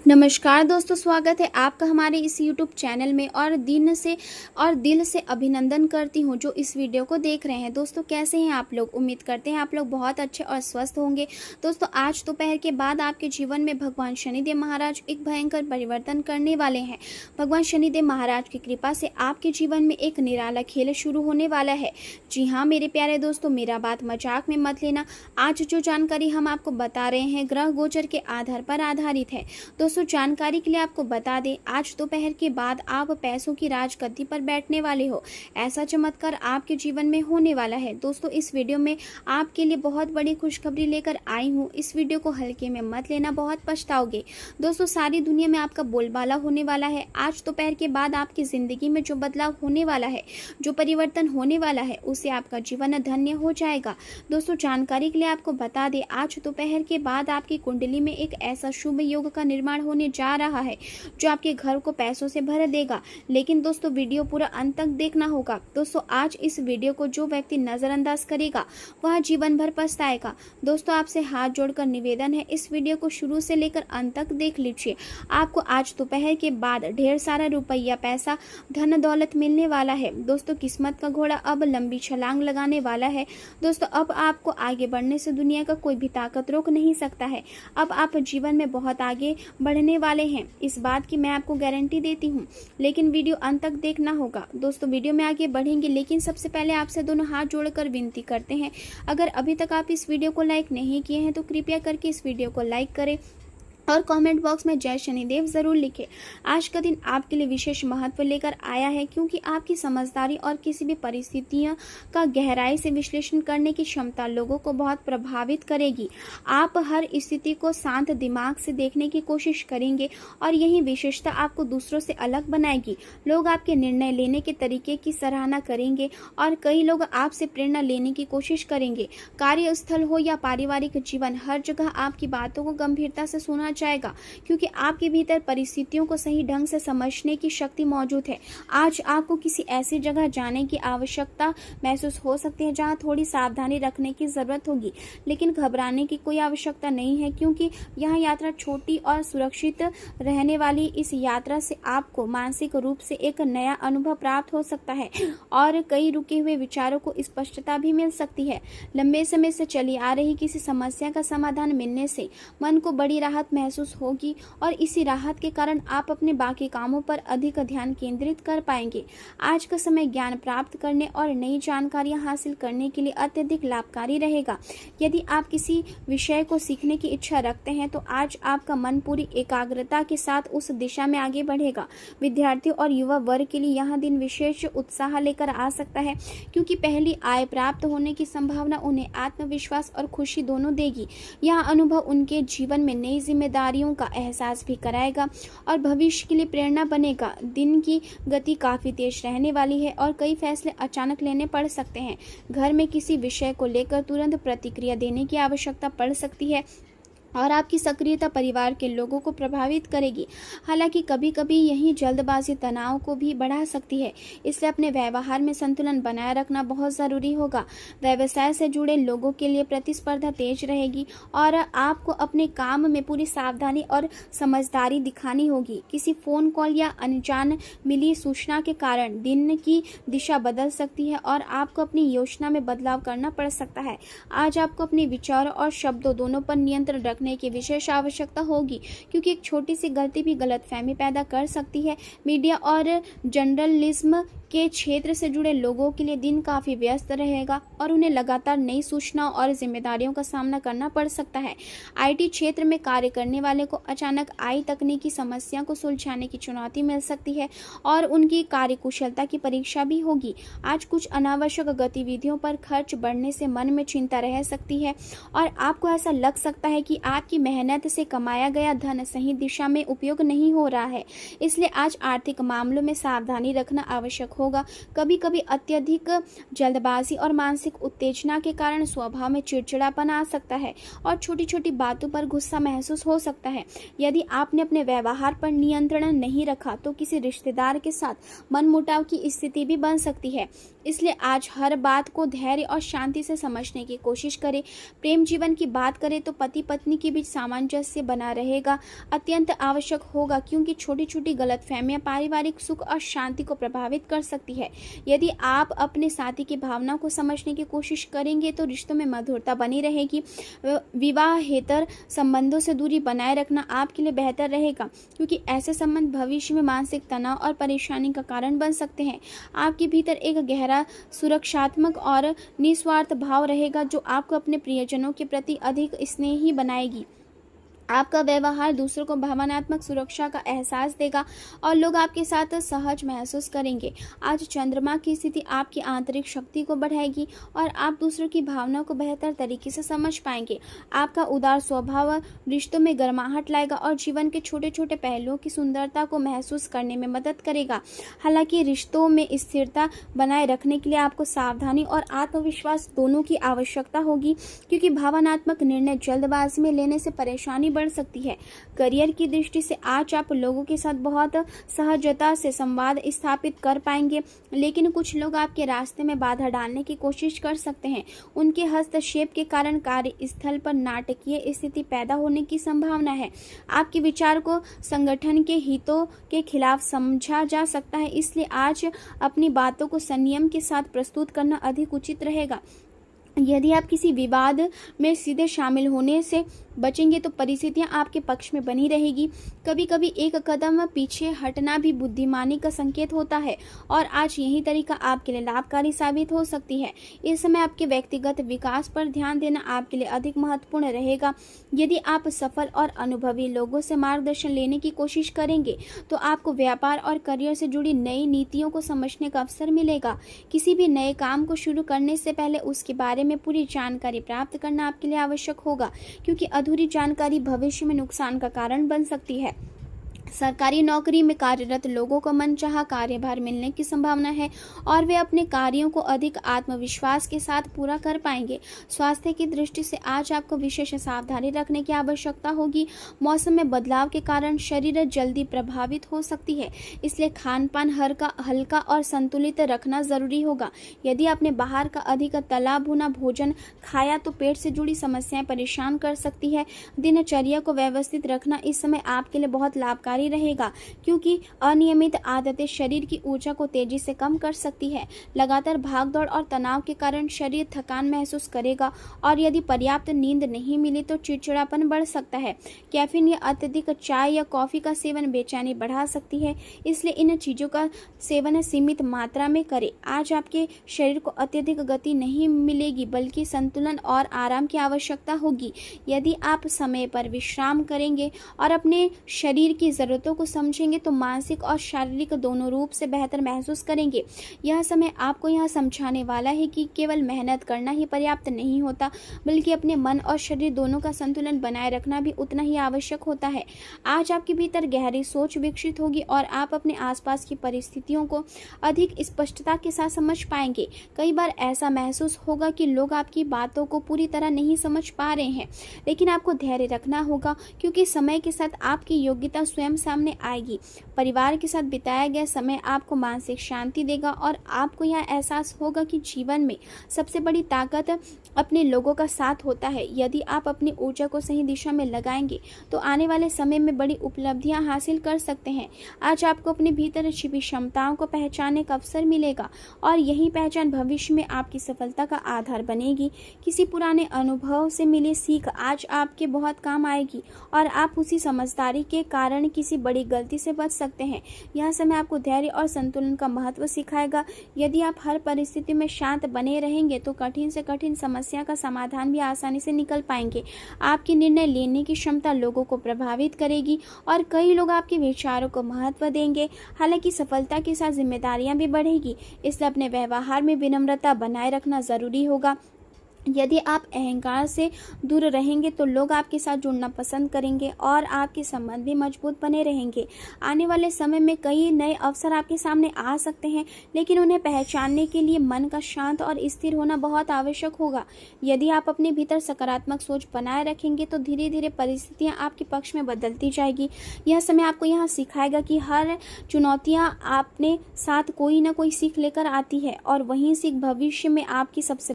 नमस्कार दोस्तों, स्वागत है आपका हमारे इस यूट्यूब चैनल में और दिल से अभिनंदन करती हूँ जो इस वीडियो को देख रहे हैं। दोस्तों, कैसे हैं आप लोग? उम्मीद करते हैं आप लोग बहुत अच्छे और स्वस्थ होंगे। दोस्तों, आज दोपहर के बाद आपके जीवन में भगवान शनिदेव महाराज एक भयंकर परिवर्तन करने वाले हैं। भगवान शनिदेव महाराज की कृपा से आपके जीवन में एक निराला खेल शुरू होने वाला है। जी हाँ मेरे प्यारे दोस्तों, मेरा बात मजाक में मत लेना। आज जो जानकारी हम आपको बता रहे हैं ग्रह गोचर के आधार पर आधारित है। दोस्तों, जानकारी के लिए आपको बता दें, आज दोपहर के बाद आप पैसों की राजगद्दी पर बैठने वाले हो। ऐसा चमत्कार आपके जीवन में होने वाला है। दोस्तों, इस वीडियो में आपके लिए बहुत बड़ी खुशखबरी लेकर आई हूँ। इस वीडियो को हल्के में मत लेना, बहुत पछताओगे। दोस्तों, सारी दुनिया में आपका बोलबाला होने वाला है। आज दोपहर के बाद आपकी जिंदगी में जो बदलाव होने वाला है, जो परिवर्तन होने वाला है, उससे आपका जीवन धन्य हो जाएगा। दोस्तों, जानकारी के लिए आपको बता दें, आज दोपहर के बाद आपकी कुंडली में एक ऐसा शुभ योग का निर्माण होने जा रहा है जो आपके घर को पैसों से भर देगा। लेकिन दोस्तों, वीडियो पूरा अंत तक देखना होगा। दोस्तों, आज इस वीडियो को जो व्यक्ति नजरअंदाज करेगा वह जीवन भर पछताएगा। दोस्तों, आपसे हाथ जोड़कर निवेदन है, इस वीडियो को शुरू से लेकर अंत तक देख लीजिए। आपको आज दोपहर के बाद ढेर सारा रुपया, पैसा, धन दौलत मिलने वाला है। दोस्तों, किस्मत का घोड़ा अब लंबी छलांग लगाने वाला है। दोस्तों, अब आपको आगे बढ़ने से दुनिया का कोई भी ताकत रोक नहीं सकता है। अब आप जीवन में बहुत आगे बढ़ने वाले हैं, इस बात की मैं आपको गारंटी देती हूँ। लेकिन वीडियो अंत तक देखना होगा। दोस्तों, वीडियो में आगे बढ़ेंगे, लेकिन सबसे पहले आपसे दोनों हाथ जोड़कर विनती करते हैं, अगर अभी तक आप इस वीडियो को लाइक नहीं किए हैं तो कृपया करके इस वीडियो को लाइक करें और कमेंट बॉक्स में जय शनिदेव जरूर लिखें। आज का दिन आपके लिए विशेष महत्व लेकर आया है, क्योंकि आपकी समझदारी और किसी भी परिस्थितियों का गहराई से विश्लेषण करने की क्षमता लोगों को बहुत प्रभावित करेगी। आप हर स्थिति को शांत दिमाग से देखने की कोशिश करेंगे और यही विशेषता आपको दूसरों से अलग बनाएगी। लोग आपके निर्णय लेने के तरीके की सराहना करेंगे और कई लोग आपसे प्रेरणा लेने की कोशिश करेंगे। कार्यस्थल हो या पारिवारिक जीवन, हर जगह आपकी बातों को गंभीरता से सुना जाएगा, क्योंकि आपके भीतर परिस्थितियों को सही ढंग से समझने की शक्ति मौजूद है। आज आपको किसी ऐसी जगह जाने की आवश्यकता महसूस हो सकती है जहां थोड़ी सावधानी रखने की जरूरत होगी, लेकिन घबराने की कोई आवश्यकता नहीं है, क्योंकि यह यात्रा छोटी और सुरक्षित रहने वाली। इस यात्रा से आपको मानसिक रूप से एक नया अनुभव प्राप्त हो सकता है और कई रुके हुए विचारों को स्पष्टता भी मिल सकती है। लंबे समय से चली आ रही किसी समस्या का समाधान मिलने से मन को बड़ी राहत महसूस होगी और इसी राहत के कारण आप अपने बाकी कामों पर अधिक ध्यान केंद्रित कर पाएंगे। आज का समय ज्ञान प्राप्त करने और नई जानकारियां हासिल करने के लिए अत्यधिक लाभकारी रहेगा। यदि आप किसी विषय को सीखने की इच्छा रखते हैं तो आज आपका मन पूरी एकाग्रता के साथ उस दिशा में आगे बढ़ेगा। विद्यार्थियों और युवा वर्ग के लिए यह दिन विशेष उत्साह लेकर आ सकता है, क्योंकि पहली आय प्राप्त होने की संभावना उन्हें आत्मविश्वास और खुशी दोनों देगी। यह अनुभव उनके जीवन में नई जिम्मेदारियों का एहसास भी कराएगा और भविष्य के लिए प्रेरणा बनेगा। दिन की गति काफी तेज रहने वाली है और कई फैसले अचानक लेने पड़ सकते हैं। घर में किसी विषय को लेकर तुरंत प्रतिक्रिया देने की आवश्यकता पड़ सकती है और आपकी सक्रियता परिवार के लोगों को प्रभावित करेगी। हालांकि कभी कभी यही जल्दबाजी तनाव को भी बढ़ा सकती है, इसलिए अपने व्यवहार में संतुलन बनाए रखना बहुत ज़रूरी होगा। व्यवसाय से जुड़े लोगों के लिए प्रतिस्पर्धा तेज रहेगी और आपको अपने काम में पूरी सावधानी और समझदारी दिखानी होगी। किसी फ़ोन कॉल या अनजान मिली सूचना के कारण दिन की दिशा बदल सकती है और आपको अपनी योजना में बदलाव करना पड़ सकता है। आज आपको अपने विचारों और शब्दों दोनों पर नियंत्रण रखने की विशेष आवश्यकता होगी, क्योंकि एक छोटी सी गलती भी गलतफहमी पैदा कर सकती है। मीडिया और जर्नलिज्म के क्षेत्र से जुड़े लोगों के लिए दिन काफी व्यस्त रहेगा और उन्हें लगातार नई सूचनाओं और जिम्मेदारियों का सामना करना पड़ सकता है। आईटी क्षेत्र में कार्य करने वाले को अचानक आई तकनीकी समस्या को सुलझाने की चुनौती मिल सकती है और उनकी कार्यकुशलता की परीक्षा भी होगी। आज कुछ अनावश्यक गतिविधियों पर खर्च बढ़ने से मन में चिंता रह सकती है और आपको ऐसा लग सकता है कि आपकी मेहनत से कमाया गया धन सही दिशा में उपयोग नहीं हो रहा है। इसलिए आज आर्थिक मामलों में सावधानी रखना आवश्यक होगा। कभी कभी अत्यधिक जल्दबाजी और मानसिक उत्तेजना के कारण स्वभाव में चिड़चिड़ापन आ सकता है और छोटी छोटी बातों पर गुस्सा महसूस हो सकता है। यदि आपने अपने व्यवहार पर नियंत्रण नहीं रखा तो किसी रिश्तेदार के साथ मनमुटाव की स्थिति भी बन सकती है। इसलिए आज हर बात को धैर्य और शांति से समझने की कोशिश करें। प्रेम जीवन की बात करें तो पति पत्नी के बीच सामंजस्य बना रहेगा अत्यंत आवश्यक होगा, क्योंकि छोटी छोटी गलतफहमियां पारिवारिक सुख और शांति को प्रभावित कर सकती है। यदि आप अपने साथी की भावनाओं को समझने की कोशिश करेंगे तो रिश्तों में मधुरता बनी रहेगी। विवाहेतर संबंधों से दूरी बनाए रखना आपके लिए बेहतर रहेगा, क्योंकि ऐसे संबंध भविष्य में मानसिक तनाव और परेशानी का कारण बन सकते हैं। आपके भीतर एक गहरा सुरक्षात्मक और निस्वार्थ भाव रहेगा जो आपको अपने प्रियजनों के प्रति अधिक स्नेही बनाएगी। आपका व्यवहार दूसरों को भावनात्मक सुरक्षा का एहसास देगा और लोग आपके साथ सहज महसूस करेंगे। आज चंद्रमा की स्थिति आपकी आंतरिक शक्ति को बढ़ाएगी और आप दूसरों की भावनाओं को बेहतर तरीके से समझ पाएंगे। आपका उदार स्वभाव रिश्तों में गर्माहट लाएगा और जीवन के छोटे छोटे पहलुओं की सुंदरता को महसूस करने में मदद करेगा। हालांकि रिश्तों में स्थिरता बनाए रखने के लिए आपको सावधानी और आत्मविश्वास दोनों की आवश्यकता होगी, क्योंकि भावनात्मक निर्णय जल्दबाजी में लेने से परेशानी बढ़ सकती है। करियर की दृष्टि से आज आप लोगों के साथ बहुत सहजता से संवाद स्थापित कर पाएंगे, लेकिन कुछ लोग आपके रास्ते में बाधा डालने की कोशिश कर सकते हैं। उनके हस्तक्षेप के कारण कार्यस्थल पर नाटकीय स्थिति पैदा होने की संभावना है। आपके विचार को संगठन के हितों के खिलाफ समझा जा सकता है, इसलिए आज अपनी बातों को संयम के साथ प्रस्तुत करना अधिक उचित रहेगा। यदि आप किसी विवाद में सीधे शामिल होने से बचेंगे तो परिस्थितियां आपके पक्ष में बनी रहेगी। कभी कभी एक कदम पीछे हटना भी बुद्धिमानी का संकेत होता है और आज यही तरीका आपके लिए लाभकारी साबित हो सकती है। इस समय आपके व्यक्तिगत विकास पर ध्यान देना आपके लिए अधिक महत्वपूर्ण रहेगा। यदि आप सफल और अनुभवी लोगों से मार्गदर्शन लेने की कोशिश करेंगे तो आपको व्यापार और करियर से जुड़ी नई नीतियों को समझने का अवसर मिलेगा। किसी भी नए काम को शुरू करने से पहले उसके बारे में पूरी जानकारी प्राप्त करना आपके लिए आवश्यक होगा, क्योंकि अधूरी जानकारी भविष्य में नुकसान का कारण बन सकती है। सरकारी नौकरी में कार्यरत लोगों को मनचाहा कार्यभार मिलने की संभावना है और वे अपने कार्यों को अधिक आत्मविश्वास के साथ पूरा कर पाएंगे। स्वास्थ्य की दृष्टि से आज आपको विशेष सावधानी रखने की आवश्यकता होगी। मौसम में बदलाव के कारण शरीर जल्दी प्रभावित हो सकती है, इसलिए खान पान हल्का और संतुलित रखना जरूरी होगा। यदि आपने बाहर का अधिक तला भुना भोजन खाया तो पेट से जुड़ी समस्याएं परेशान कर सकती है। दिनचर्या को व्यवस्थित रखना इस समय आपके लिए बहुत लाभकारी रहेगा, क्योंकि अनियमित आदतें शरीर की ऊर्जा को तेजी से कम कर सकती है। लगातार भागदौड़ और तनाव के कारण शरीर थकान महसूस करेगा और यदि पर्याप्त नींद नहीं मिली तो चिड़चिड़ापन बढ़ सकता है। कैफीन या अत्यधिक चाय या कॉफी का सेवन बेचैनी बढ़ा सकती है, इसलिए इन चीजों का सेवन सीमित मात्रा में करें। आज आपके शरीर को अत्यधिक गति नहीं मिलेगी, बल्कि संतुलन और आराम की आवश्यकता होगी। यदि आप समय पर विश्राम करेंगे और अपने शरीर की जरूरतों को समझेंगे तो मानसिक और शारीरिक दोनों रूप से बेहतर महसूस करेंगे। यह समय आपको यह समझाने वाला है कि केवल मेहनत करना ही पर्याप्त नहीं होता, बल्कि अपने मन और शरीर दोनों का संतुलन बनाए रखना भी उतना ही आवश्यक होता है। आज आपके भीतर गहरी सोच विकसित होगी और आप अपने आसपास की परिस्थितियों को अधिक स्पष्टता के साथ समझ पाएंगे। कई बार ऐसा महसूस होगा कि लोग आपकी बातों को पूरी तरह नहीं समझ पा रहे हैं, लेकिन आपको धैर्य रखना होगा, क्योंकि समय के साथ आपकी योग्यता स्वयं सामने आएगी। परिवार के साथ बिताया गया समय आपको मानसिक शांति देगा और आपको यह एहसास होगा कि जीवन में सबसे बड़ी ताकत अपने लोगों का साथ होता है। यदि आप अपनी ऊर्जा को सही दिशा में लगाएंगे तो आने वाले समय में बड़ी उपलब्धियां हासिल कर सकते हैं। आज आपको अपने भीतर छिपी क्षमताओं को पहचानने का अवसर मिलेगा और यही पहचान भविष्य में आपकी सफलता का आधार बनेगी। किसी पुराने अनुभव से मिली सीख आज आपके बहुत काम आएगी और आप उसी समझदारी के कारण किसी बड़ी गलती से बच सकते हैं। यह समय आपको धैर्य और संतुलन का महत्व सिखाएगा। यदि आप हर परिस्थिति में शांत बने रहेंगे तो कठिन से कठिन समस्या का समाधान भी आसानी से निकल पाएंगे। आपकी निर्णय लेने की क्षमता लोगों को प्रभावित करेगी और कई लोग आपके विचारों को महत्व देंगे। हालांकि सफलता के साथ जिम्मेदारियां भी बढ़ेगी, इसलिए अपने व्यवहार में विनम्रता बनाए रखना जरूरी होगा। यदि आप अहंकार से दूर रहेंगे तो लोग आपके साथ जुड़ना पसंद करेंगे और आपके संबंध भी मजबूत बने रहेंगे। आने वाले समय में कई नए अवसर आपके सामने आ सकते हैं, लेकिन उन्हें पहचानने के लिए मन का शांत और स्थिर होना बहुत आवश्यक होगा। यदि आप अपने भीतर सकारात्मक सोच बनाए रखेंगे तो धीरे धीरे परिस्थितियां आपके पक्ष में बदलती जाएगी। यह समय आपको यहाँ सिखाएगा कि हर चुनौतियां अपने साथ कोई ना कोई सीख लेकर आती है और वही सीख भविष्य में आपकी सबसे